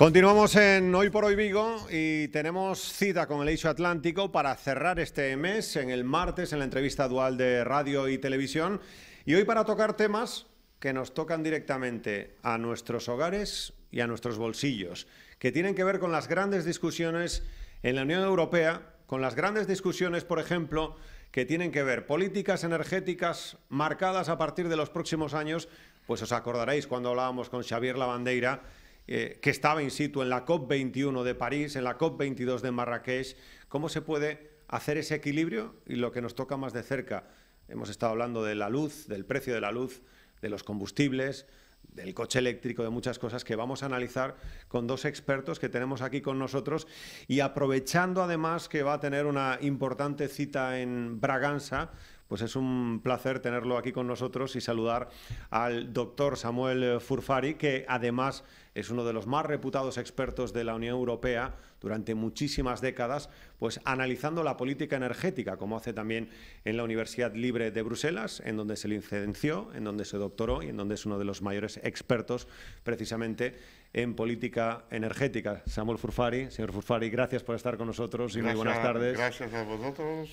Continuamos en Hoy por Hoy Vigo y tenemos cita con el Eixo Atlántico para cerrar este mes en el martes en la entrevista dual de radio y televisión, y hoy para tocar temas que nos tocan directamente a nuestros hogares y a nuestros bolsillos, que tienen que ver con las grandes discusiones en la Unión Europea, con las grandes discusiones, por ejemplo, que tienen que ver políticas energéticas marcadas a partir de los próximos años. Pues os acordaréis cuando hablábamos con Xavier Lavandeira, que estaba in situ en la COP21 de París, en la COP22 de Marrakech, cómo se puede hacer ese equilibrio. Y lo que nos toca más de cerca, hemos estado hablando de la luz, del precio de la luz, de los combustibles, del coche eléctrico, de muchas cosas que vamos a analizar con dos expertos que tenemos aquí con nosotros, y aprovechando además que va a tener una importante cita en Braganza, pues es un placer tenerlo aquí con nosotros y saludar al doctor Samuel Furfari, que además es uno de los más reputados expertos de la Unión Europea durante muchísimas décadas, pues analizando la política energética, como hace también en la Universidad Libre de Bruselas, en donde se licenció, en donde se doctoró y en donde es uno de los mayores expertos precisamente en política energética. Samuel Furfari, señor Furfari, gracias por estar con nosotros y muy buenas tardes. Gracias a vosotros,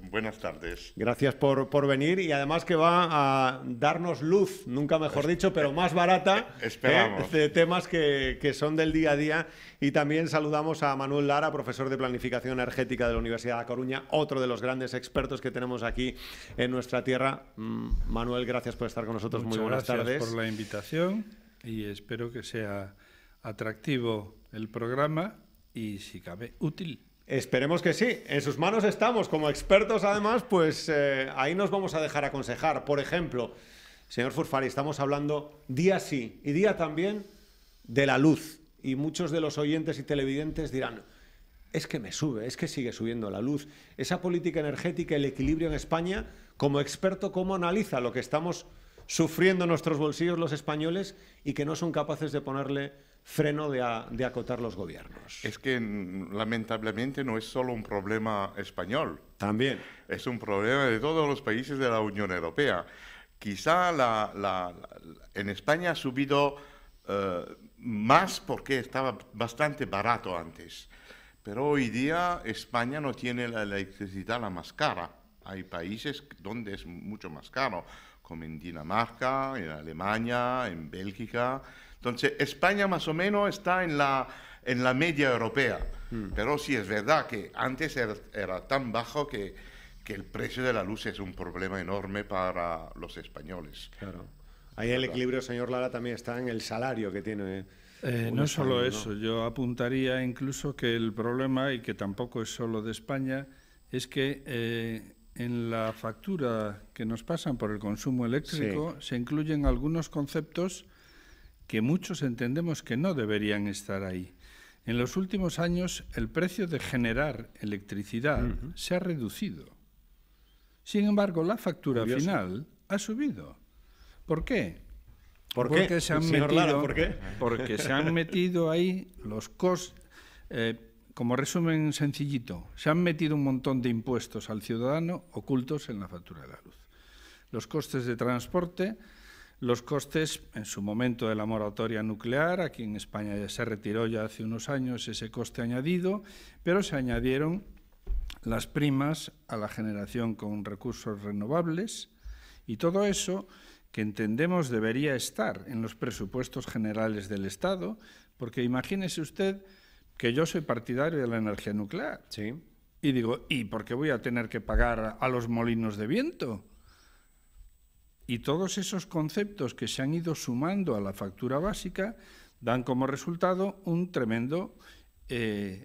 buenas tardes. Gracias por venir, y además que va a darnos luz, nunca mejor dicho, pero más barata, esperamos, de temas que son del día a día. Y también saludamos a Manuel Lara, profesor de Planificación Energética de la Universidad de A Coruña, otro de los grandes expertos que tenemos aquí en nuestra tierra. Manuel, gracias por estar con nosotros. Muy buenas tardes. Muchas gracias por la invitación y espero que sea atractivo el programa y, si cabe, útil. Esperemos que sí. En sus manos estamos. Como expertos, además, pues ahí nos vamos a dejar aconsejar. Por ejemplo, señor Furfari, estamos hablando día sí y día también de la luz. Y muchos de los oyentes y televidentes dirán, es que me sube, es que sigue subiendo la luz. Esa política energética, el equilibrio en España, como experto, ¿cómo analiza lo que estamos sufriendo en nuestros bolsillos los españoles y que no son capaces de ponerle freno, de acotar los gobiernos? Es que lamentablemente no es solo un problema español. También. Es un problema de todos los países de la Unión Europea. Quizá en España ha subido más porque estaba bastante barato antes. Pero hoy día España no tiene la electricidad la más cara. Hay países donde es mucho más caro, como en Dinamarca, en Alemania, en Bélgica. Entonces, España más o menos está en la media europea. Pero sí es verdad que antes era tan bajo que el precio de la luz es un problema enorme para los españoles. Claro. Ahí el equilibrio, señor Lara, también está en el salario que tiene. No solo eso, ¿no? Yo apuntaría incluso que el problema, y que tampoco es solo de España, es que en la factura que nos pasan por el consumo eléctrico se incluyen algunos conceptos que muchos entendemos que no deberían estar ahí. En los últimos años el precio de generar electricidad se ha reducido. Sin embargo, la factura final ha subido. ¿Por qué? Porque se han metido ahí los costes. Como resumen sencillito, se han metido un montón de impuestos al ciudadano ocultos en la factura de la luz. Los costes de transporte, los costes en su momento de la moratoria nuclear, aquí en España ya se retiró ya hace unos años ese coste añadido, pero se añadieron las primas a la generación con recursos renovables, y todo eso que entendemos debería estar en los presupuestos generales del Estado, porque imagínese usted que yo soy partidario de la energía nuclear. Sí. Y digo, ¿y por qué voy a tener que pagar a los molinos de viento? Y todos esos conceptos que se han ido sumando a la factura básica dan como resultado un tremendo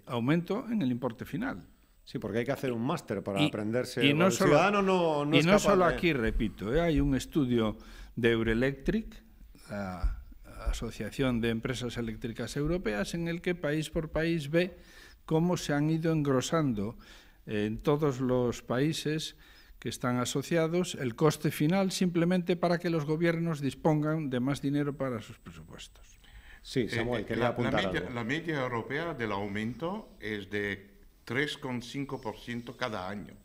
aumento en el importe final. Sí, porque hay que hacer un máster para aprenderse. Y no solo, ciudadano no es capaz solo de... aquí, repito, hay un estudio de Eurelectric, la Asociación de Empresas Eléctricas Europeas, en el que país por país ve cómo se han ido engrosando en todos los países que están asociados el coste final, simplemente para que los gobiernos dispongan de más dinero para sus presupuestos. Sí, Samuel, quería apuntar algo. La media europea del aumento es de 3,5% cada año,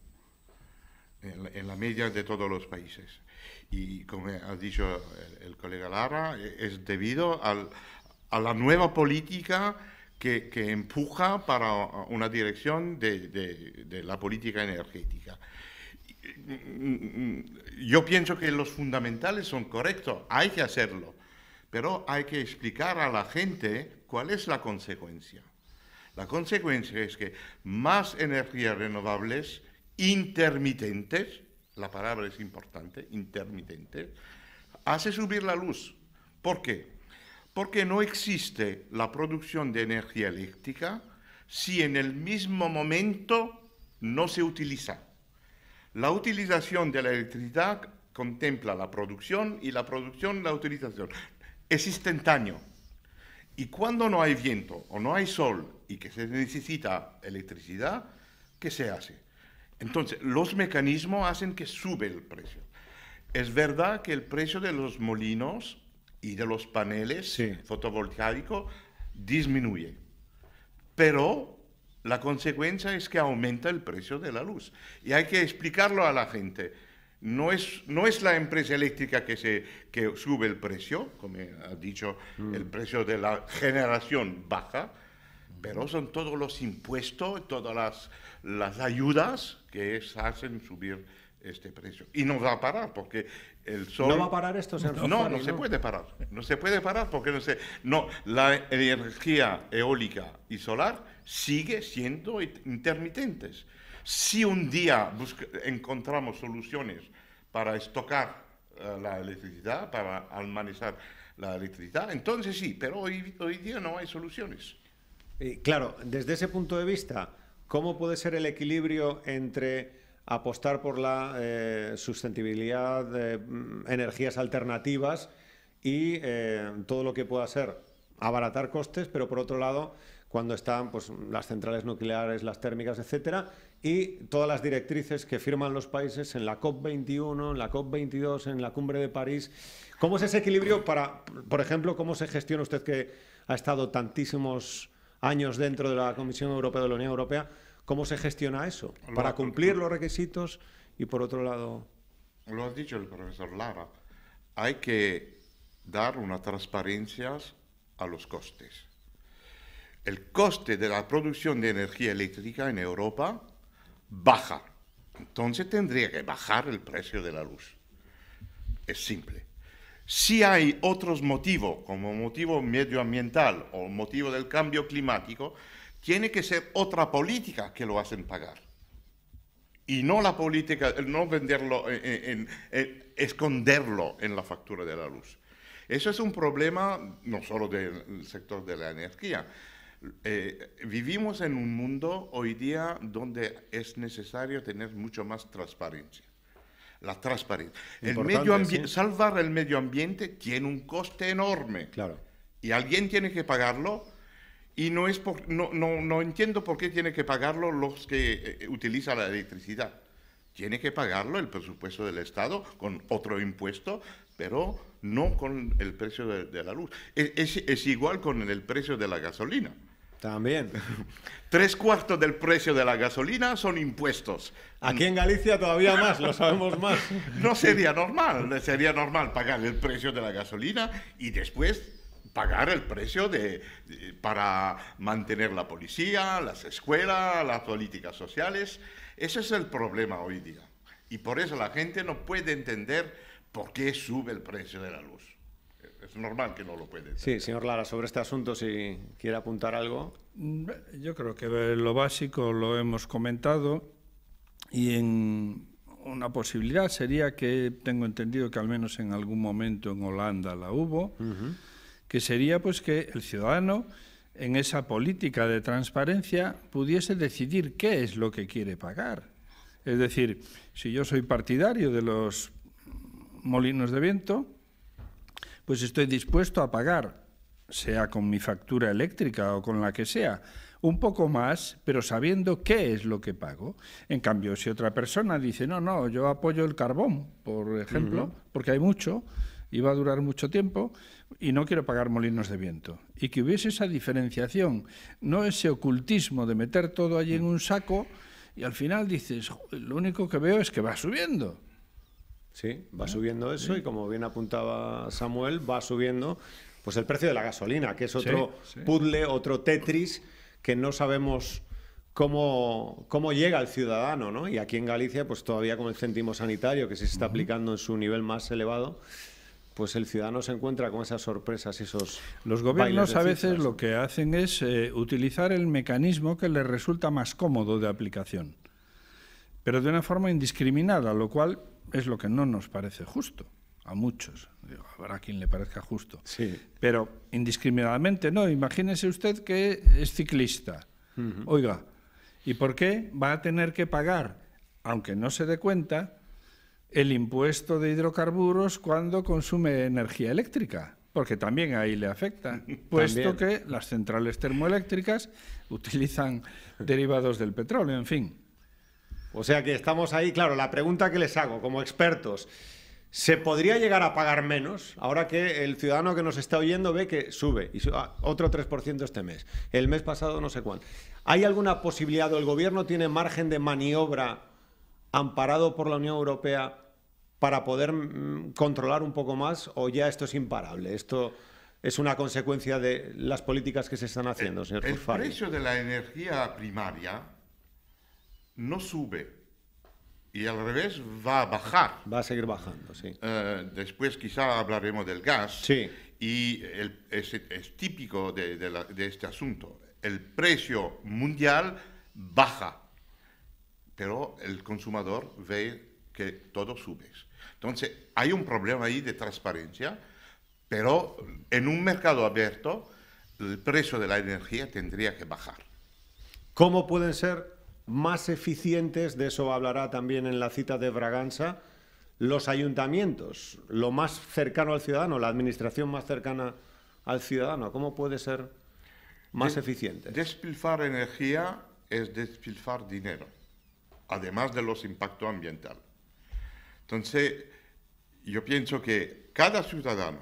en la media de todos los países. Y como ha dicho el colega Lara, es debido a la nueva política que empuja para una dirección de la política energética. Yo pienso que los fundamentales son correctos, hay que hacerlo, pero hay que explicar a la gente cuál es la consecuencia. La consecuencia es que más energías renovables intermitentes, la palabra es importante, intermitentes, hace subir la luz. ¿Por qué? Porque no existe la producción de energía eléctrica si en el mismo momento no se utiliza. La utilización de la electricidad contempla la producción y la producción, la utilización. Es instantáneo. Y cuando no hay viento o no hay sol y que se necesita electricidad, ¿qué se hace? Entonces, los mecanismos hacen que sube el precio. Es verdad que el precio de los molinos y de los paneles fotovoltaicos disminuye, pero la consecuencia es que aumenta el precio de la luz. Y hay que explicarlo a la gente. No es la empresa eléctrica que sube el precio, como ha dicho, el precio de la generación baja, pero son todos los impuestos, todas las ayudas que hacen subir este precio. Y no va a parar, porque el sol... ¿No va a parar esto, señor Fofani? No se puede parar. No se puede parar porque la energía eólica y solar sigue siendo intermitentes. Si un día encontramos soluciones para estocar la electricidad, para almacenar la electricidad, entonces sí, pero hoy día no hay soluciones. Claro, desde ese punto de vista, ¿cómo puede ser el equilibrio entre apostar por la sustentabilidad de energías alternativas y todo lo que pueda ser abaratar costes, pero por otro lado, cuando están pues, las centrales nucleares, las térmicas, etcétera, y todas las directrices que firman los países en la COP21, en la COP22, en la Cumbre de París? ¿Cómo es ese equilibrio para, por ejemplo, cómo se gestiona usted que ha estado tantísimos años dentro de la Comisión Europea, de la Unión Europea? ¿Cómo se gestiona eso? Para cumplir los requisitos y, por otro lado... Lo ha dicho el profesor Lara. Hay que dar una transparencia a los costes. El coste de la producción de energía eléctrica en Europa baja. Entonces tendría que bajar el precio de la luz. Es simple. Si hay otros motivos, como motivo medioambiental o motivo del cambio climático, tiene que ser otra política que lo hacen pagar. Y no la política, no venderlo, esconderlo en la factura de la luz. Eso es un problema no solo del sector de la energía. Vivimos en un mundo hoy día donde es necesario tener mucho más transparencia. La transparencia. Salvar el medio ambiente tiene un coste enorme. Claro. Y alguien tiene que pagarlo. Y no entiendo por qué tiene que pagarlo los que utilizan la electricidad. Tiene que pagarlo el presupuesto del Estado con otro impuesto, pero no con el precio de la luz. Es igual con el precio de la gasolina. También. 3/4 del precio de la gasolina son impuestos. Aquí en Galicia todavía más, lo sabemos más. No sería normal pagar el precio de la gasolina y después pagar el precio para mantener la policía, las escuelas, las políticas sociales. Ese es el problema hoy día. Y por eso la gente no puede entender por qué sube el precio de la luz. Es normal que no lo puede entender. Sí, señor Lara, sobre este asunto, si quiere apuntar algo. Yo creo que lo básico lo hemos comentado y una posibilidad sería que, tengo entendido que al menos en algún momento en Holanda la hubo, que sería pues que el ciudadano en esa política de transparencia pudiese decidir qué es lo que quiere pagar. Es decir, si yo soy partidario de los molinos de viento, pues estoy dispuesto a pagar, sea con mi factura eléctrica o con la que sea, un poco más, pero sabiendo qué es lo que pago. En cambio, si otra persona dice, no, yo apoyo el carbón, por ejemplo, porque hay mucho y va a durar mucho tiempo, y no quiero pagar molinos de viento. Y que hubiese esa diferenciación, no ese ocultismo de meter todo allí en un saco y al final dices, lo único que veo es que va subiendo. Sí, va subiendo eso y como bien apuntaba Samuel, va subiendo pues el precio de la gasolina, que es otro puzzle, otro Tetris, que no sabemos cómo llega al ciudadano, ¿no? Y aquí en Galicia, pues todavía con el céntimo sanitario, que sí se está aplicando en su nivel más elevado, pues el ciudadano se encuentra con esas sorpresas, esos... Los gobiernos a veces lo que hacen es utilizar el mecanismo que les resulta más cómodo de aplicación, pero de una forma indiscriminada, lo cual es lo que no nos parece justo. A muchos, habrá quien le parezca justo, sí, pero indiscriminadamente no. Imagínese usted que es ciclista, oiga, ¿y por qué va a tener que pagar, aunque no se dé cuenta, el impuesto de hidrocarburos cuando consume energía eléctrica? Porque también ahí le afecta, puesto que las centrales termoeléctricas utilizan derivados del petróleo, en fin. O sea que estamos ahí, claro, la pregunta que les hago como expertos: ¿se podría llegar a pagar menos ahora que el ciudadano que nos está oyendo ve que sube y otro 3% este mes? El mes pasado no sé cuánto. ¿Hay alguna posibilidad o el gobierno tiene margen de maniobra amparado por la Unión Europea para poder controlar un poco más, o ya esto es imparable? Esto es una consecuencia de las políticas que se están haciendo, señor Furfari. El precio de la energía primaria no sube. Y al revés, va a bajar. Va a seguir bajando, sí. Después quizá hablaremos del gas. Sí. Y es típico de este asunto. El precio mundial baja, pero el consumidor ve que todo sube. Entonces, hay un problema ahí de transparencia, pero en un mercado abierto, el precio de la energía tendría que bajar. ¿Cómo pueden ser más eficientes? De eso hablará también en la cita de Bragança los ayuntamientos, lo más cercano al ciudadano, la administración más cercana al ciudadano. ¿Cómo puede ser más eficiente? Despilfar energía es despilfar dinero, además de los impactos ambientales. Entonces, yo pienso que cada ciudadano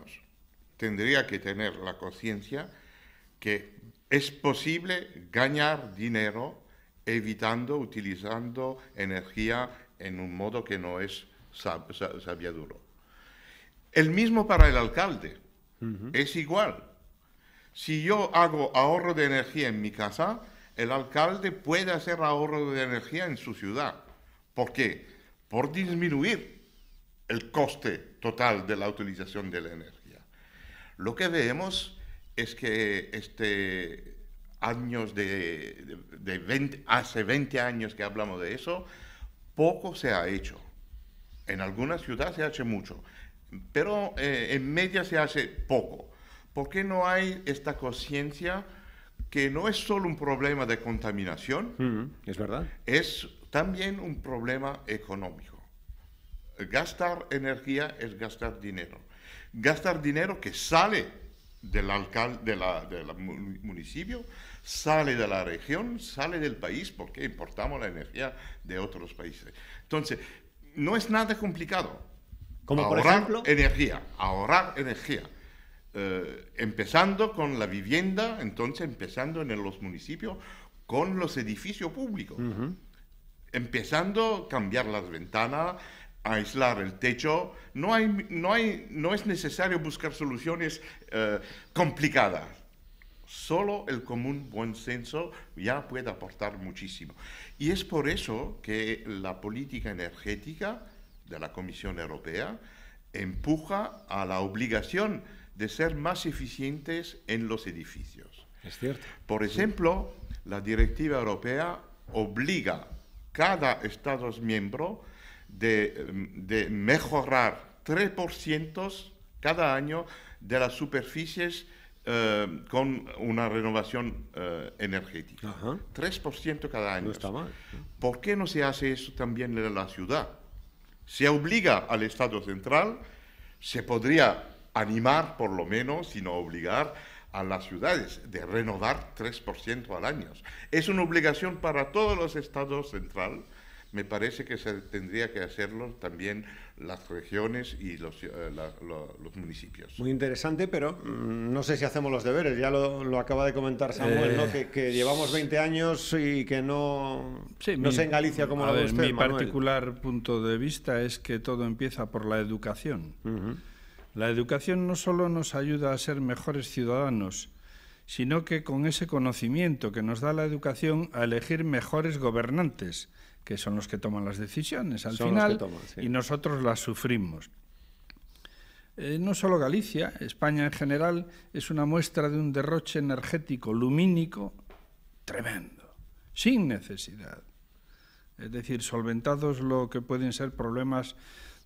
tendría que tener la conciencia que es posible ganar dinero utilizando energía en un modo que no es sabiaduro. El mismo para el alcalde. Es igual. Si yo hago ahorro de energía en mi casa, el alcalde puede hacer ahorro de energía en su ciudad. ¿Por qué? Por disminuir el coste total de la utilización de la energía. Lo que vemos es que hace 20 años que hablamos de eso, poco se ha hecho. En algunas ciudades se hace mucho, pero en media se hace poco. ¿Por qué no hay esta conciencia que no es solo un problema de contaminación? Es verdad. Es también un problema económico. Gastar energía es gastar dinero. Gastar dinero que sale del municipio, sale de la región, sale del país, porque importamos la energía de otros países. Entonces, no es nada complicado. Como por ejemplo, ahorrar energía. Empezando con la vivienda, entonces empezando en los municipios con los edificios públicos. Empezando a cambiar las ventanas, aislar el techo. No es necesario buscar soluciones complicadas. Solo el común buen senso ya puede aportar muchísimo. Y es por eso que la política energética de la Comisión Europea empuja a la obligación de ser más eficientes en los edificios. Es cierto. Por ejemplo, la Directiva Europea obliga a cada Estado miembro de mejorar 3% cada año de las superficies con una renovación energética. 3% cada año. No está mal. ¿Por qué no se hace eso también en la ciudad? Se obliga al Estado central, se podría animar por lo menos, sino obligar a las ciudades de renovar 3% al año. Es una obligación para todos los estados centrales. Me parece que se tendría que hacerlo también las regiones y los municipios. Muy interesante, pero no sé si hacemos los deberes. Ya lo acaba de comentar Samuel, ¿no? Que llevamos 20 años y que no sé en Galicia cómo lo ve usted, Mi Manuel. particular punto de vista es que todo empieza por la educación. La educación no solo nos ayuda a ser mejores ciudadanos, sino que con ese conocimiento que nos da la educación a elegir mejores gobernantes, que son los que toman las decisiones al final, y nosotros las sufrimos. No solo Galicia, España en general es una muestra de un derroche energético lumínico tremendo, sin necesidad. Es decir, solventados lo que pueden ser problemas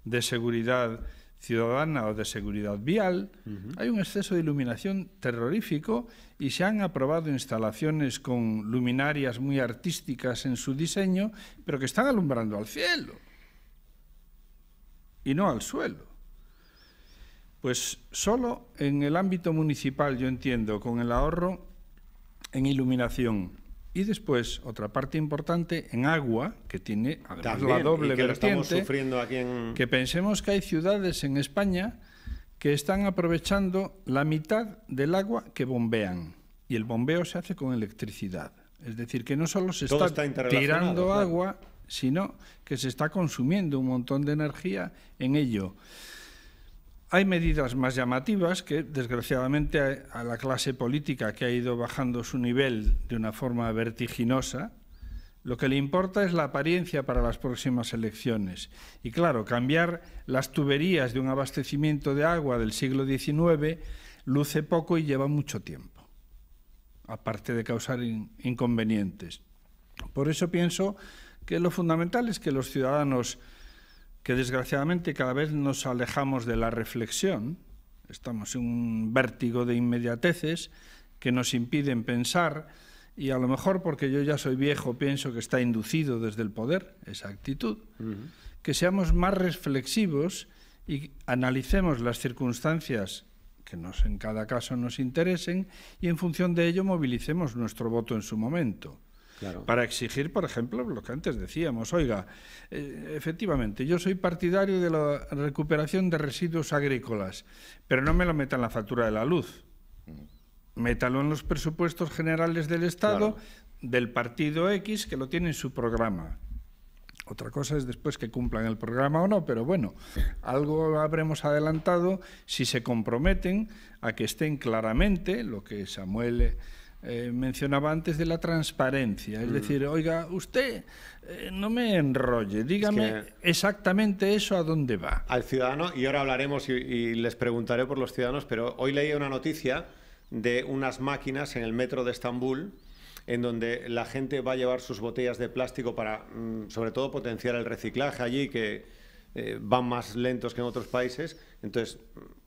de seguridad ciudadana o de seguridad vial, hay un exceso de iluminación terrorífico y se han aprobado instalaciones con luminarias muy artísticas en su diseño, pero que están alumbrando al cielo y no al suelo. Pues solo en el ámbito municipal, yo entiendo, con el ahorro en iluminación. Y después, otra parte importante, en agua, que tiene además también, la doble y que vertiente, lo estamos sufriendo aquí que pensemos que hay ciudades en España que están aprovechando la mitad del agua que bombean. Y el bombeo se hace con electricidad. Es decir, que no solo se está tirando agua, sino que se está consumiendo un montón de energía en ello. Hay medidas más llamativas que, desgraciadamente, a la clase política que ha ido bajando su nivel de una forma vertiginosa, lo que le importa es la apariencia para las próximas elecciones. Y claro, cambiar las tuberías de un abastecimiento de agua del siglo XIX luce poco y lleva mucho tiempo, aparte de causar inconvenientes. Por eso pienso que lo fundamental es que los ciudadanos, que desgraciadamente cada vez nos alejamos de la reflexión, estamos en un vértigo de inmediateces que nos impiden pensar, y a lo mejor porque yo ya soy viejo pienso que está inducido desde el poder esa actitud, que seamos más reflexivos y analicemos las circunstancias que en cada caso nos interesen y en función de ello movilicemos nuestro voto en su momento. Claro. Para exigir, por ejemplo, lo que antes decíamos, oiga, efectivamente, yo soy partidario de la recuperación de residuos agrícolas, pero no me lo meta en la factura de la luz. Métalo en los presupuestos generales del Estado, claro, del partido X, que lo tiene en su programa. Otra cosa es después que cumplan el programa o no, pero bueno, algo habremos adelantado si se comprometen a que estén claramente lo que Samuel mencionaba antes de la transparencia, es decir, oiga, usted no me enrolle, dígame exactamente eso a dónde va. Al ciudadano, y ahora hablaremos y les preguntaré por los ciudadanos, pero hoy leí una noticia de unas máquinas en el metro de Estambul en donde la gente va a llevar sus botellas de plástico para, sobre todo, potenciar el reciclaje allí, que van más lentos que en otros países. Entonces,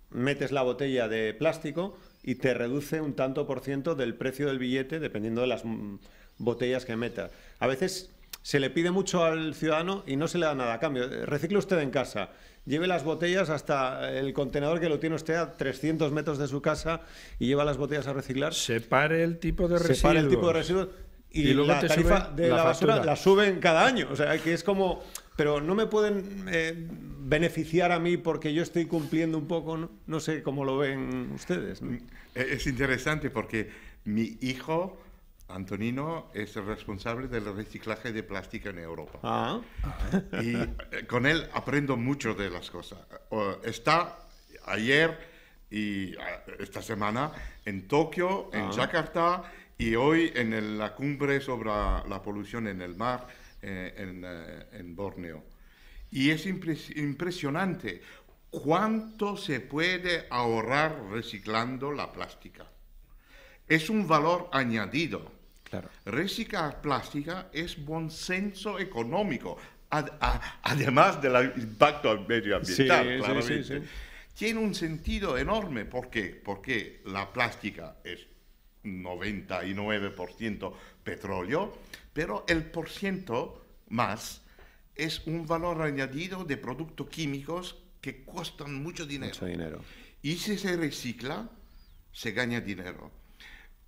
metes la botella de plástico y te reduce un tanto por ciento del precio del billete dependiendo de las botellas que metas. A veces se le pide mucho al ciudadano y no se le da nada a cambio. Recicle usted en casa, lleve las botellas hasta el contenedor que lo tiene usted a 300 metros de su casa y lleva las botellas a reciclar. Separe el tipo de residuos. Separe el tipo de residuos y la tarifa de la basura la suben cada año. O sea, que es como... Pero no me pueden beneficiar a mí porque yo estoy cumpliendo un poco, ¿no? No sé cómo lo ven ustedes, ¿no? Es interesante porque mi hijo, Antonino, es el responsable del reciclaje de plástico en Europa. Y con él aprendo mucho de las cosas. Está ayer y esta semana en Tokio, en Yakarta, y hoy en la cumbre sobre la polución en el mar en Borneo. Y es impresionante cuánto se puede ahorrar reciclando la plástica. Es un valor añadido. Claro. Reciclar plástica es buen senso económico, además del impacto medioambiental, claramente. Sí. Tiene un sentido enorme. ¿Por qué? Porque la plástica es 99% petróleo, pero el porciento más es un valor añadido de productos químicos que cuestan mucho dinero. Mucho dinero. Y si se recicla, se gana dinero.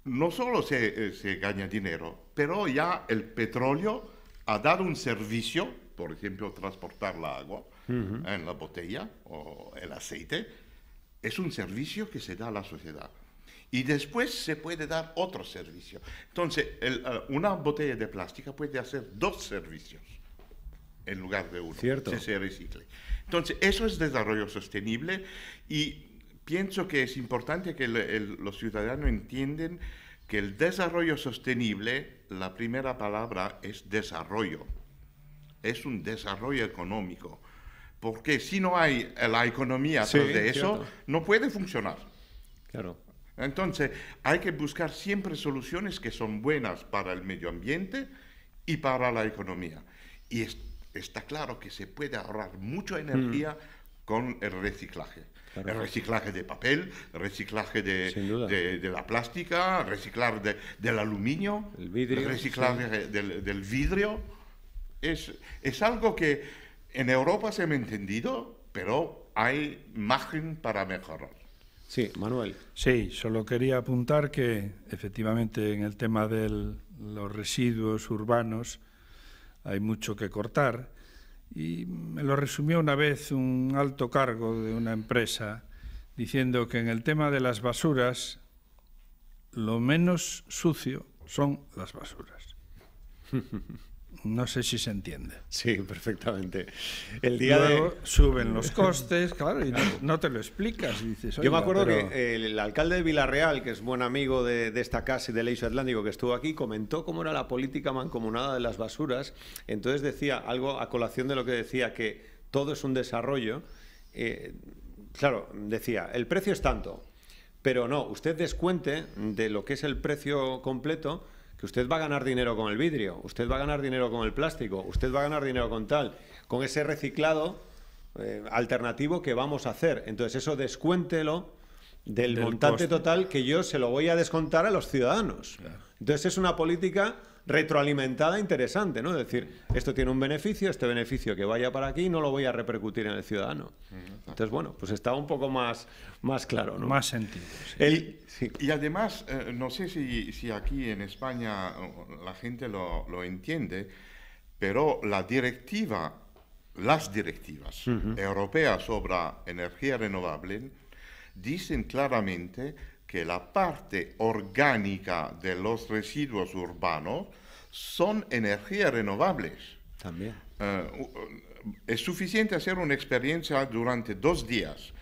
No solo se gana dinero, pero ya el petróleo ha dado un servicio, por ejemplo, transportar la agua en la botella o el aceite, es un servicio que se da a la sociedad. Y después se puede dar otro servicio. Entonces, una botella de plástico puede hacer 2 servicios en lugar de uno, Cierto. si se recicle. Entonces, eso es desarrollo sostenible y pienso que es importante que los ciudadanos entiendan que el desarrollo sostenible, la primera palabra es desarrollo. Es un desarrollo económico. Porque si no hay la economía atrás de eso, cierto, no puede funcionar. Claro. Entonces, hay que buscar siempre soluciones que son buenas para el medio ambiente y para la economía. Y está claro que se puede ahorrar mucha energía con el reciclaje. Claro. El reciclaje de papel, el reciclaje de la plástica, reciclar del aluminio, el vidrio, reciclaje del vidrio. Es algo que en Europa se me ha entendido, pero hay margen para mejorar. Sí, Manuel. Sí, solo quería apuntar que efectivamente en el tema de los residuos urbanos hay mucho que cortar, y me lo resumió una vez un alto cargo de una empresa diciendo que en el tema de las basuras lo menos sucio son las basuras. No sé si se entiende. Sí, perfectamente. Luego suben los costes, claro, y no te lo explicas. Y dices, yo me acuerdo que el alcalde de Villarreal, que es buen amigo de esta casa y del Eixo Atlántico, que estuvo aquí, comentó cómo era la política mancomunada de las basuras. Entonces decía algo a colación de lo que decía, que todo es un desarrollo. Claro, decía, el precio es tanto, pero no, usted descuente de lo que es el precio completo, que usted va a ganar dinero con el vidrio, usted va a ganar dinero con el plástico, usted va a ganar dinero con tal, con ese reciclado alternativo que vamos a hacer. Entonces eso descuéntelo del montante total, que yo se lo voy a descontar a los ciudadanos. Claro. Entonces es una política retroalimentada interesante, ¿no? Es decir, esto tiene un beneficio, este beneficio que vaya para aquí no lo voy a repercutir en el ciudadano. Entonces, bueno, pues está un poco más claro, ¿no? Más sentido. Sí. Y además, no sé si aquí en España la gente lo entiende, pero las directivas europeas sobre energía renovable dicen claramente que la parte orgánica de los residuos urbanos son energías renovables. También. Es suficiente hacer una experiencia durante 2 días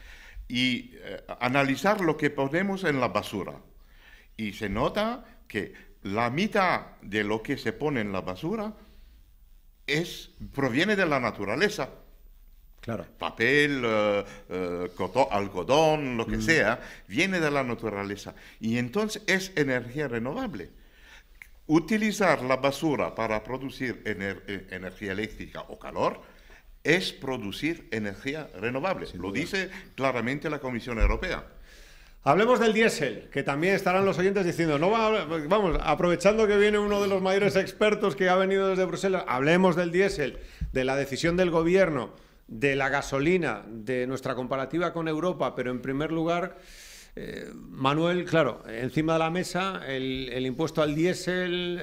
y analizar lo que ponemos en la basura. Y se nota que la mitad de lo que se pone en la basura proviene de la naturaleza. Claro. Papel, algodón, lo que sea, viene de la naturaleza. Y entonces es energía renovable. Utilizar la basura para producir energía eléctrica o calor es producir energía renovable. Lo dice claramente la Comisión Europea. Hablemos del diésel, que también estarán los oyentes diciendo, vamos, aprovechando que viene uno de los mayores expertos que ha venido desde Bruselas, hablemos del diésel, de la decisión del gobierno, de la gasolina, de nuestra comparativa con Europa, pero en primer lugar, Manuel, claro, encima de la mesa el impuesto al diésel,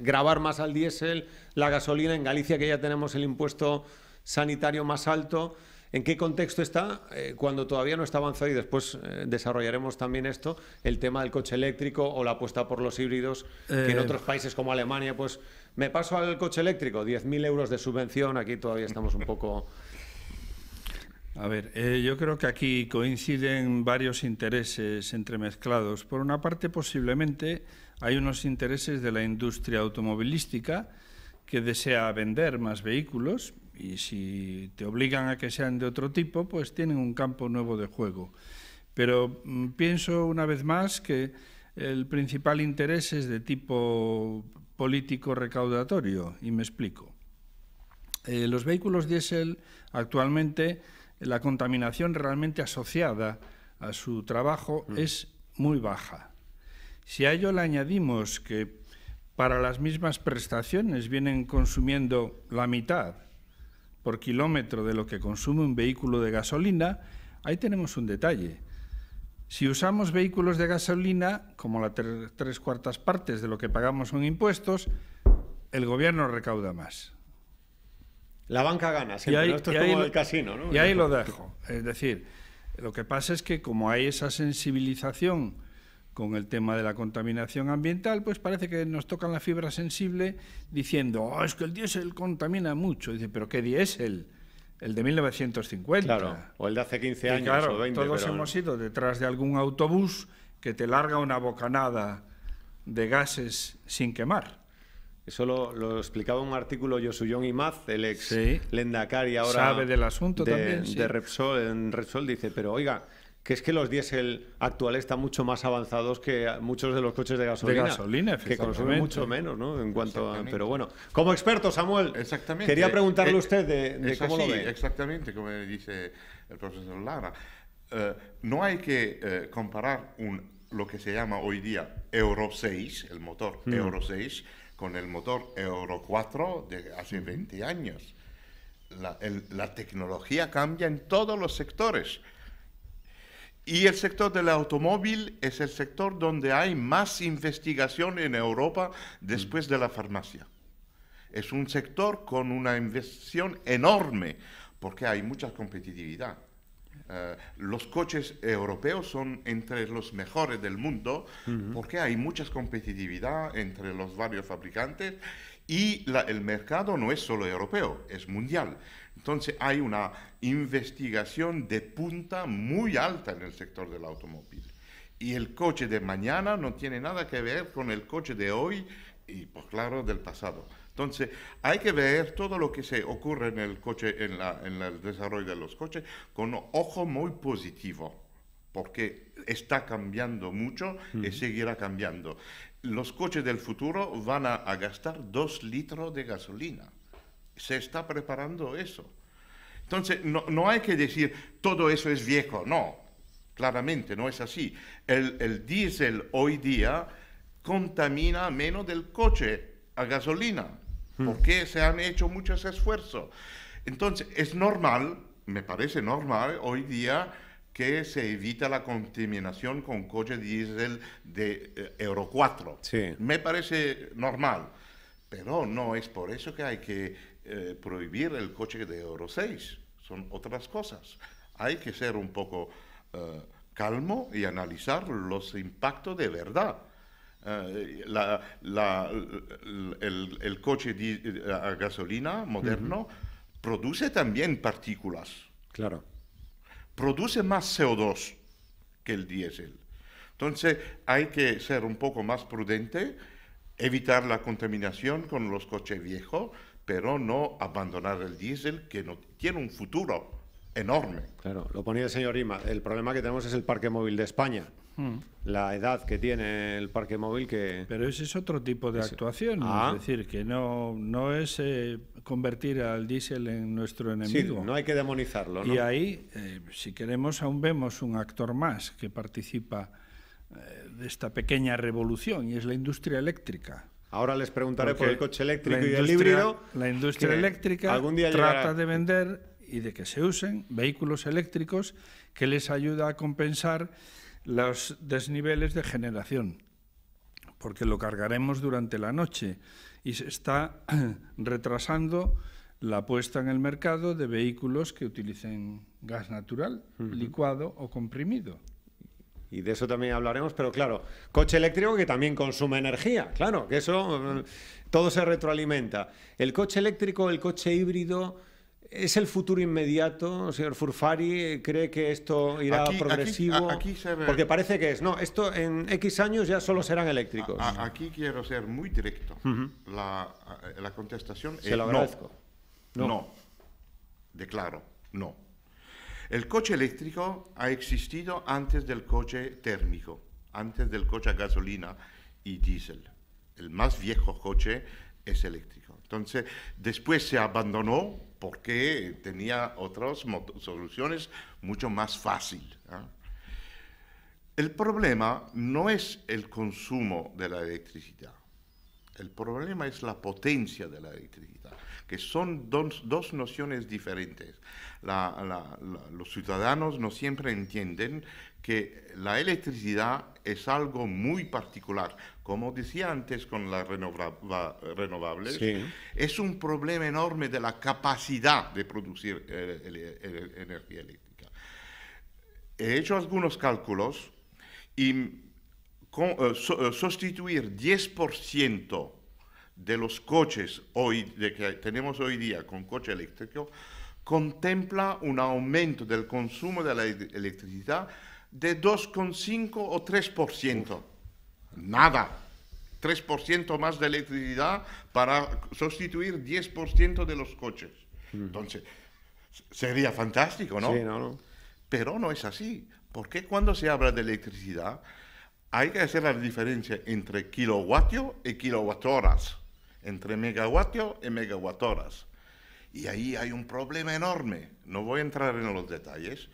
gravar más al diésel, la gasolina, en Galicia que ya tenemos el impuesto sanitario más alto. ¿En qué contexto está? Cuando todavía no está avanzado, y después desarrollaremos también esto, el tema del coche eléctrico o la apuesta por los híbridos, que en otros países como Alemania, pues me paso al coche eléctrico, 10.000 euros de subvención, aquí todavía estamos un poco... A ver, yo creo que aquí coinciden varios intereses entremezclados. Por una parte, posiblemente, hay unos intereses de la industria automovilística que desea vender más vehículos, y si te obligan a que sean de otro tipo, pues tienen un campo nuevo de juego. Pero pienso una vez más que el principal interés es de tipo político recaudatorio, y me explico. Los vehículos diésel actualmente, la contaminación realmente asociada a su trabajo es muy baja. Si a ello le añadimos que para las mismas prestaciones vienen consumiendo la mitad por kilómetro de lo que consume un vehículo de gasolina, ahí tenemos un detalle. Si usamos vehículos de gasolina, como las 3/4 partes de lo que pagamos son impuestos, el gobierno recauda más. La banca gana, siempre, ¿no? Esto es como el casino, ¿no? Y ahí lo dejo. Es decir, lo que pasa es que como hay esa sensibilización con el tema de la contaminación ambiental, pues parece que nos tocan la fibra sensible diciendo, es que el diésel contamina mucho. Dice, ¿pero qué diésel? el de 1950. Claro, o el de hace 15 años claro, o 20. todos hemos ido detrás de algún autobús que te larga una bocanada de gases sin quemar. Eso lo explicaba un artículo Yosuyon Imaz, el ex Lehendakari ahora sabe del asunto también, de Repsol. En Repsol dice, pero oiga, que es que los diésel actuales están mucho más avanzados que muchos de los coches de gasolina que consumen mucho menos, ¿no? En cuanto pero bueno, como experto, Samuel, quería preguntarle a usted de cómo lo ve. Exactamente, como dice el profesor Lara. No hay que comparar lo que se llama hoy día Euro 6, el motor Euro 6, con el motor Euro 4 de hace 20 años. La tecnología cambia en todos los sectores. Y el sector del automóvil es el sector donde hay más investigación en Europa después de la farmacia. Es un sector con una inversión enorme porque hay mucha competitividad. Los coches europeos son entre los mejores del mundo porque hay mucha competitividad entre los varios fabricantes y el mercado no es solo europeo, es mundial. Entonces hay una investigación de punta muy alta en el sector del automóvil. Y el coche de mañana no tiene nada que ver con el coche de hoy y, pues claro, del pasado. Entonces, hay que ver todo lo que se ocurre en el coche, en el desarrollo de los coches, con un ojo muy positivo, porque está cambiando mucho y seguirá cambiando. Los coches del futuro van a gastar 2 litros de gasolina. Se está preparando eso. Entonces, no hay que decir todo eso es viejo, no. Claramente no es así. El diésel hoy día contamina menos del coche a gasolina, porque se han hecho muchos esfuerzos. Entonces, es normal, me parece normal hoy día que se evita la contaminación con coche diésel de Euro 4. Sí. Me parece normal, pero no es por eso que hay que prohibir el coche de Euro 6. Son otras cosas. Hay que ser un poco calmo y analizar los impactos de verdad. El coche a gasolina moderno produce también partículas. Claro. Produce más CO2 que el diésel. Entonces hay que ser un poco más prudente, evitar la contaminación con los coches viejos, pero no abandonar el diésel, que no tiene un futuro enorme. Claro, lo ponía el señor Ima. El problema que tenemos es el parque móvil de España. La edad que tiene el parque móvil que... Pero ese es otro tipo de actuación, es decir, que no es convertir al diésel en nuestro enemigo. Sí, no hay que demonizarlo, ¿no? Y ahí, si queremos, aún vemos un actor más que participa de esta pequeña revolución, y es la industria eléctrica. Ahora les preguntaré por el coche eléctrico y el híbrido. La industria eléctrica algún día trata de vender y de que se usen vehículos eléctricos que les ayuda a compensar los desniveles de generación, porque lo cargaremos durante la noche y se está retrasando la puesta en el mercado de vehículos que utilicen gas natural, licuado o comprimido. Y de eso también hablaremos, pero claro, coche eléctrico que también consume energía, claro, que eso todo se retroalimenta. El coche eléctrico, el coche híbrido, ¿es el futuro inmediato, señor Furfari? ¿Cree que esto irá progresivo? Porque parece que es, no, esto en X años ya solo serán eléctricos. Aquí quiero ser muy directo. La contestación es lo agradezco. No. Declaro, no. El coche eléctrico ha existido antes del coche térmico, antes del coche a gasolina y diésel. El más viejo coche es eléctrico. Entonces, después se abandonó porque tenía otras soluciones mucho más fáciles. El problema no es el consumo de la electricidad. El problema es la potencia de la electricidad, que son dos nociones diferentes. Los ciudadanos no siempre entienden que la electricidad es algo muy particular. Como decía antes con las renovables, es un problema enorme de la capacidad de producir energía eléctrica. He hecho algunos cálculos y sustituir 10% de los coches que tenemos hoy día con coche eléctrico contempla un aumento del consumo de la electricidad de 2,5 o 3%. Nada. 3% más de electricidad para sustituir 10% de los coches. Entonces, sería fantástico, ¿no? Sí, no. Pero no es así, porque cuando se habla de electricidad hay que hacer la diferencia entre kilovatio y kilowatt-horas, entre megavatio y megawatt-horas. Y ahí hay un problema enorme. No voy a entrar en los detalles,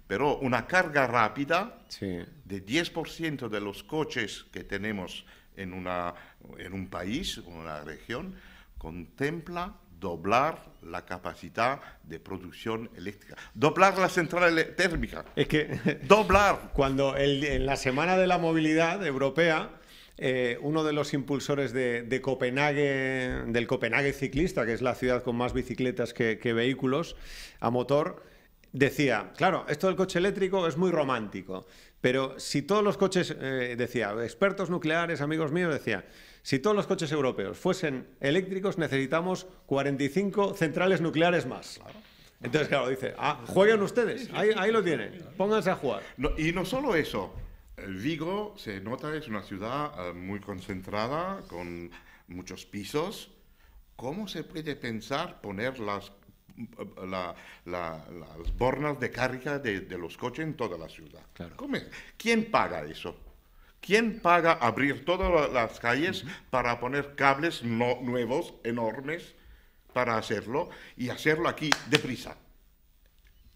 pero una carga rápida de 10% de los coches que tenemos en un país, en una región, contempla doblar la capacidad de producción eléctrica, doblar la central térmica. Es que doblar. Cuando en la Semana de la Movilidad Europea, uno de los impulsores de Copenhague, del Copenhague ciclista, que es la ciudad con más bicicletas que vehículos a motor, decía, claro, esto del coche eléctrico es muy romántico, pero si todos los coches, decía, expertos nucleares, amigos míos, decía, si todos los coches europeos fuesen eléctricos, necesitamos 45 centrales nucleares más. Claro. Entonces, claro, dice, jueguen ustedes, ahí lo tienen, pónganse a jugar. No, y no solo eso, Vigo, se nota, es una ciudad muy concentrada, con muchos pisos. ¿Cómo se puede pensar poner las bornas de carga de los coches en toda la ciudad? Claro. ¿Quién paga eso? ¿Quién paga abrir todas las calles para poner cables nuevos, enormes, para hacerlo y hacerlo aquí deprisa?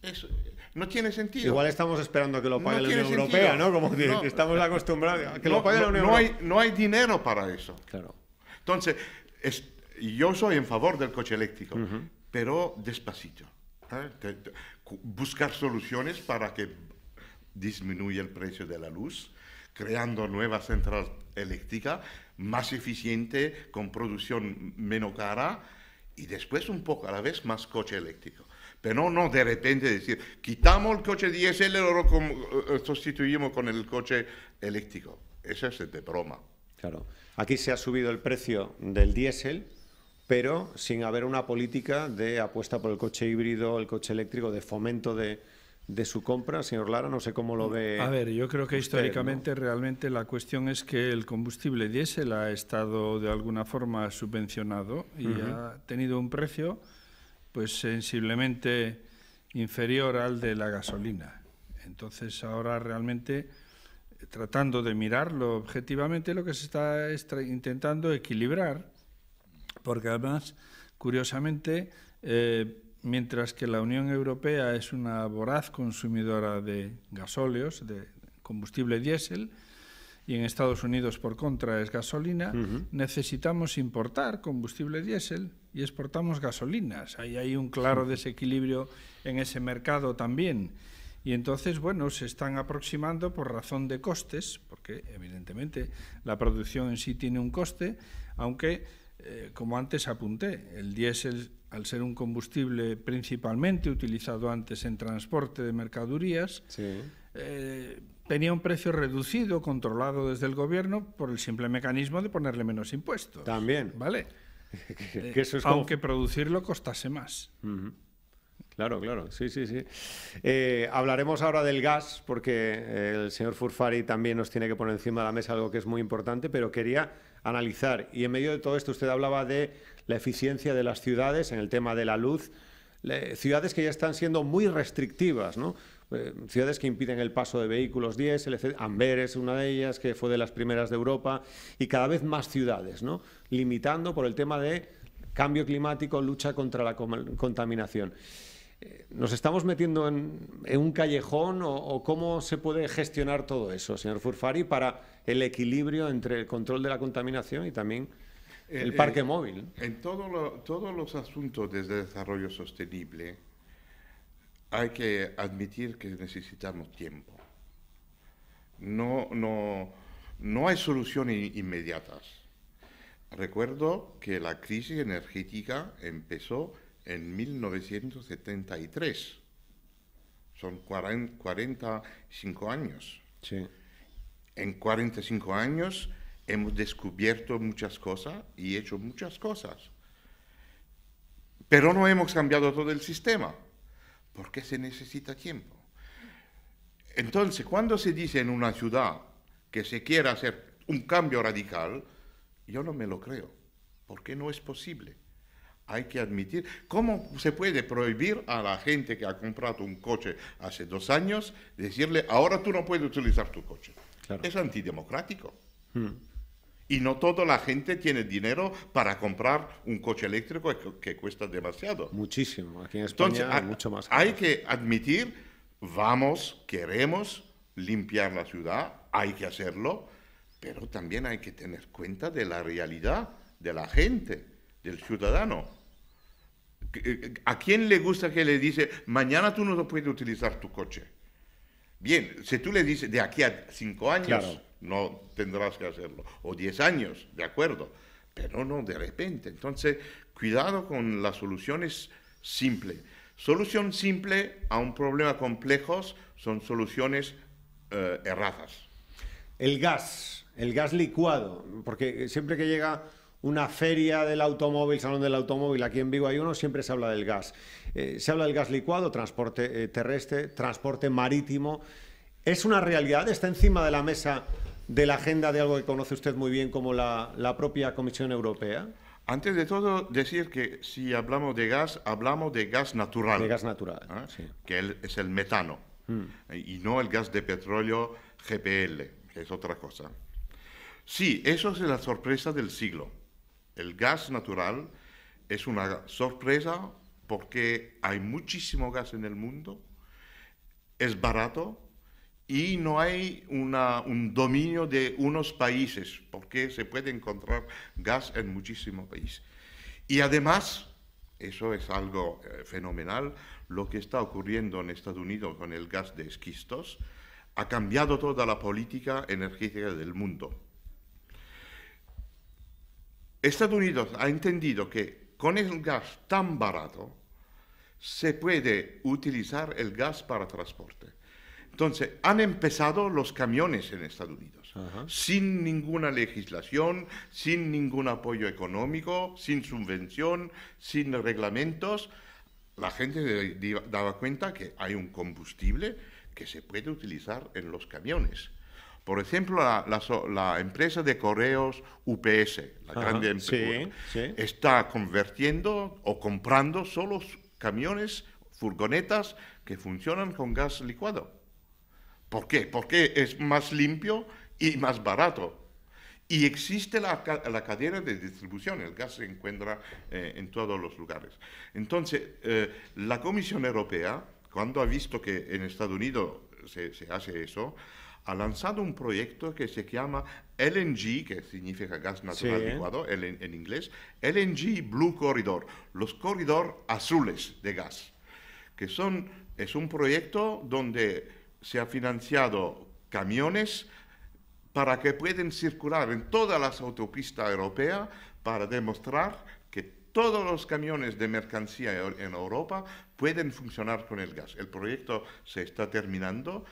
Eso no tiene sentido. Igual estamos esperando que lo pague la Unión Europea, ¿no? Como que estamos acostumbrados a que lo pague la Unión Europea. No hay dinero para eso. Claro. Entonces, yo soy en favor del coche eléctrico, pero despacito. Buscar soluciones para que disminuya el precio de la luz, creando nueva central eléctrica más eficiente, con producción menos cara, y después un poco a la vez más coche eléctrico. Pero no de repente decir, quitamos el coche diésel y lo sustituimos con el coche eléctrico. Eso es de broma. Claro. Aquí se ha subido el precio del diésel, pero sin haber una política de apuesta por el coche híbrido, el coche eléctrico, de fomento de su compra. Señor Lara, no sé cómo lo ve. A ver, yo creo que usted, históricamente, ¿no? Realmente la cuestión es que el combustible diésel ha estado de alguna forma subvencionado y ha tenido un precio pues sensiblemente inferior al de la gasolina. Entonces ahora realmente, tratando de mirarlo objetivamente, lo que se está intentando equilibrar, porque además, curiosamente, mientras que la Unión Europea es una voraz consumidora de gasóleos, de combustible diésel, y en Estados Unidos, por contra, es gasolina, necesitamos importar combustible diésel y exportamos gasolinas. Ahí hay un claro desequilibrio en ese mercado también. Y entonces, bueno, se están aproximando por razón de costes, porque evidentemente la producción en sí tiene un coste, aunque, como antes apunté, el diésel, al ser un combustible principalmente utilizado antes en transporte de mercaderías, tenía un precio reducido, controlado desde el gobierno, por el simple mecanismo de ponerle menos impuestos. También. ¿Vale? Que eso es como... Aunque producirlo costase más. Claro, claro, sí. Hablaremos ahora del gas, porque el señor Furfari también nos tiene que poner encima de la mesa algo que es muy importante, pero quería analizar, y en medio de todo esto usted hablaba de la eficiencia de las ciudades en el tema de la luz, ciudades que ya están siendo muy restrictivas, ¿no? Ciudades que impiden el paso de vehículos diésel, etc. Amberes, una de ellas, que fue de las primeras de Europa, y cada vez más ciudades, ¿no? Limitando por el tema de cambio climático, lucha contra la contaminación. ¿Nos estamos metiendo en un callejón o cómo se puede gestionar todo eso, señor Furfari, para el equilibrio entre el control de la contaminación y también el parque móvil? En todos los asuntos de desarrollo sostenible hay que admitir que necesitamos tiempo. No hay soluciones inmediatas. Recuerdo que la crisis energética empezó en 1973. Son 45 años. Sí. En 45 años hemos descubierto muchas cosas y hecho muchas cosas. Pero no hemos cambiado todo el sistema. porque se necesita tiempo. Entonces, cuando se dice en una ciudad que se quiere hacer un cambio radical, yo no me lo creo, porque no es posible. Hay que admitir, ¿cómo se puede prohibir a la gente que ha comprado un coche hace 2 años, decirle, ahora tú no puedes utilizar tu coche? Claro. Es antidemocrático. Y no toda la gente tiene dinero para comprar un coche eléctrico que cuesta demasiado. Muchísimo. Aquí en España Entonces, mucho más. Hay que admitir, queremos limpiar la ciudad, hay que hacerlo, pero también hay que tener cuenta de la realidad de la gente, del ciudadano. ¿A quién le gusta que le dice, mañana tú no puedes utilizar tu coche? Bien, si tú le dices, de aquí a 5 años, claro, no tendrás que hacerlo, o 10 años, de acuerdo, pero no de repente. Entonces, cuidado con las soluciones simples. Solución simple a un problema complejo son soluciones erradas. El gas licuado, porque siempre que llega una feria del automóvil, salón del automóvil, aquí en Vigo hay uno, siempre se habla del gas. Se habla del gas licuado, transporte terrestre, transporte marítimo. ¿Es una realidad? ¿Está encima de la mesa de la agenda de algo que conoce usted muy bien como la propia Comisión Europea? Antes de todo, decir que si hablamos de gas natural. De gas natural, sí. Que es el metano, y no el gas de petróleo GPL, que es otra cosa. Sí, eso es la sorpresa del siglo. El gas natural es una sorpresa porque hay muchísimo gas en el mundo, es barato y no hay un dominio de unos países, porque se puede encontrar gas en muchísimos países. Y además, eso es algo fenomenal, lo que está ocurriendo en Estados Unidos con el gas de esquistos ha cambiado toda la política energética del mundo. Estados Unidos ha entendido que con el gas tan barato se puede utilizar el gas para transporte. Entonces, han empezado los camiones en Estados Unidos, sin ninguna legislación, sin ningún apoyo económico, sin subvención, sin reglamentos. La gente se daba cuenta que hay un combustible que se puede utilizar en los camiones. Por ejemplo, la empresa de correos UPS, la grande empresa, está convirtiendo o comprando solo camiones, furgonetas que funcionan con gas licuado. ¿Por qué? Porque es más limpio y más barato. Y existe la cadena de distribución, el gas se encuentra en todos los lugares. Entonces, la Comisión Europea, cuando ha visto que en Estados Unidos se hace eso, ha lanzado un proyecto que se llama LNG, que significa gas natural licuado en inglés, LNG Blue Corridor, los corredores azules de gas, que es un proyecto donde se ha financiado camiones para que puedan circular en todas las autopistas europeas para demostrar que todos los camiones de mercancía en Europa pueden funcionar con el gas. El proyecto se está terminando.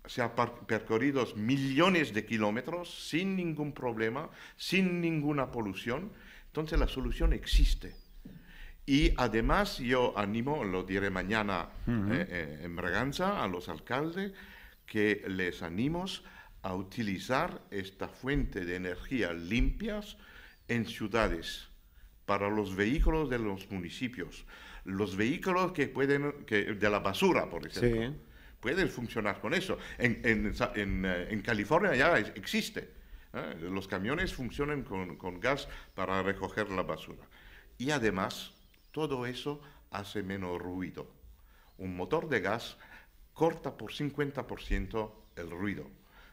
Se han percorrido millones de kilómetros sin ningún problema, sin ninguna polución. Entonces la solución existe. Y además yo animo, lo diré mañana en Braganza, a los alcaldes, que les animo a utilizar esta fuente de energía limpias en ciudades, para los vehículos de los municipios, los vehículos de la basura, por ejemplo. Sí. Pueden funcionar con eso. En California ya existe. Los camiones funcionan con gas para recoger la basura. Y además, todo eso hace menos ruido. Un motor de gas corta por 50% el ruido.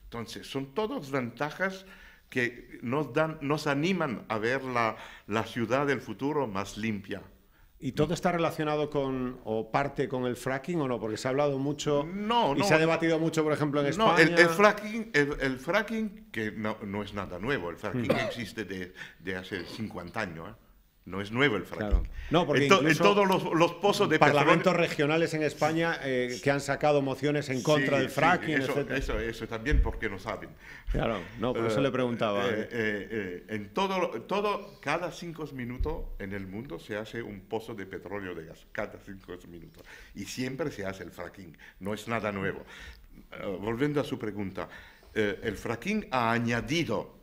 Entonces, son todas ventajas que nos animan a ver la ciudad del futuro más limpia. ¿Y todo está relacionado o parte con el fracking o no? Porque se ha hablado mucho y se ha debatido mucho, por ejemplo, en España. El fracking, que no es nada nuevo, el fracking existe de hace 50 años. No es nuevo el fracking. Claro. No, porque en todos los pozos de parlamentos petróleo regionales en España que han sacado mociones en contra del fracking, eso también porque no saben. Claro, no, por eso le preguntaba. En cada 5 minutos en el mundo se hace un pozo de petróleo de gas, cada 5 minutos. Y siempre se hace el fracking, no es nada nuevo. Volviendo a su pregunta, el fracking ha añadido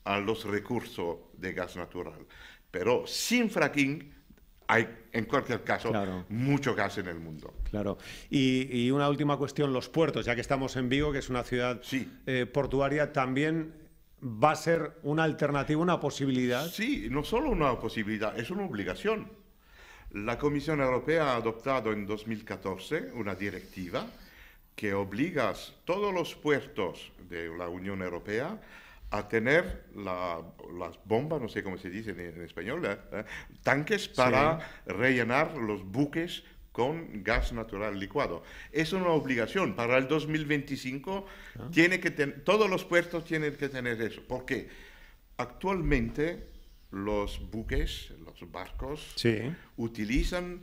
a los recursos de gas natural. Pero sin fracking hay, en cualquier caso, claro, mucho gas en el mundo. Claro. Y una última cuestión, los puertos, ya que estamos en Vigo, que es una ciudad portuaria, ¿también va a ser una alternativa, una posibilidad? Sí, no solo una posibilidad, es una obligación. La Comisión Europea ha adoptado en 2014 una directiva que obliga a todos los puertos de la Unión Europea a tener las bombas, no sé cómo se dice en español, tanques para rellenar los buques con gas natural licuado. Es una obligación. Para el 2025 todos los puertos tienen que tener eso. Porque actualmente los buques, los barcos, utilizan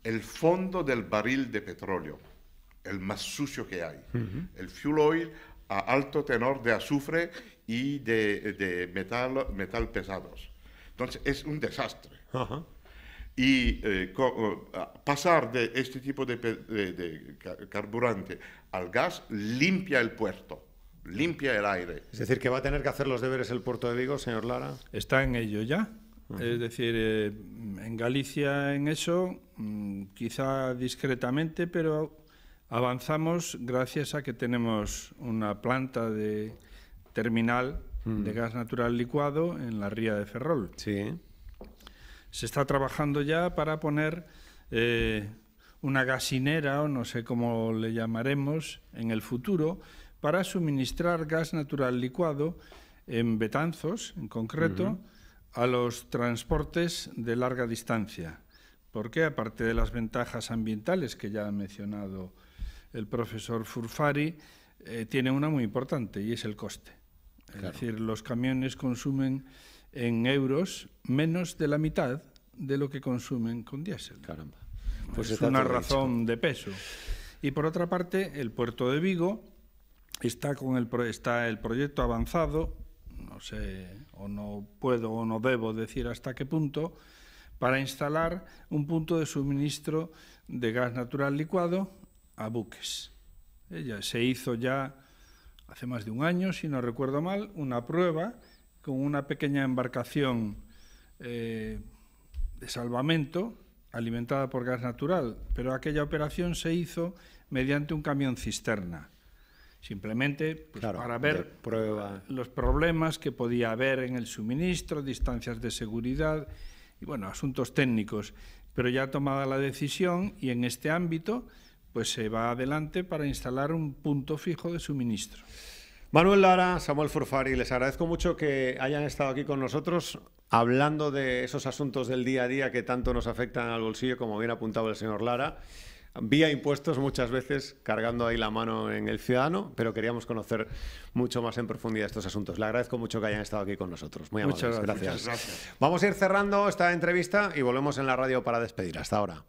el fondo del barril de petróleo, el más sucio que hay. El fuel oil a alto tenor de azufre y de metal pesados. Entonces es un desastre. Y pasar de este tipo de carburante al gas limpia el puerto, limpia el aire. Es decir, que va a tener que hacer los deberes el puerto de Vigo, señor Lara. Está en ello ya. Es decir, en Galicia en eso, quizá discretamente, pero avanzamos gracias a que tenemos una planta de terminal de gas natural licuado en la ría de Ferrol. Sí. Se está trabajando ya para poner una gasinera, o no sé cómo le llamaremos, en el futuro, para suministrar gas natural licuado en Betanzos, en concreto, a los transportes de larga distancia. Porque, aparte de las ventajas ambientales que ya ha mencionado el profesor Furfari, tiene una muy importante y es el coste. Es decir, los camiones consumen en euros menos de la mitad de lo que consumen con diésel. Caramba. Pues es una razón de peso. Y por otra parte, el puerto de Vigo está el proyecto avanzado, no sé, o no puedo o no debo decir hasta qué punto, para instalar un punto de suministro de gas natural licuado a buques. Se hizo ya hace más de un año, si no recuerdo mal, una prueba con una pequeña embarcación de salvamento alimentada por gas natural, pero aquella operación se hizo mediante un camión cisterna, simplemente para ver los problemas que podía haber en el suministro, distancias de seguridad y, bueno, asuntos técnicos. Pero ya tomada la decisión y en este ámbito, pues se va adelante para instalar un punto fijo de suministro. Manuel Lara, Samuel Furfari, les agradezco mucho que hayan estado aquí con nosotros hablando de esos asuntos del día a día que tanto nos afectan al bolsillo, como bien apuntaba el señor Lara, vía impuestos muchas veces, cargando ahí la mano en el ciudadano, pero queríamos conocer mucho más en profundidad estos asuntos. Le agradezco mucho que hayan estado aquí con nosotros. Muy amables. Muchas gracias. Gracias. Vamos a ir cerrando esta entrevista y volvemos en la radio para despedir. Hasta ahora.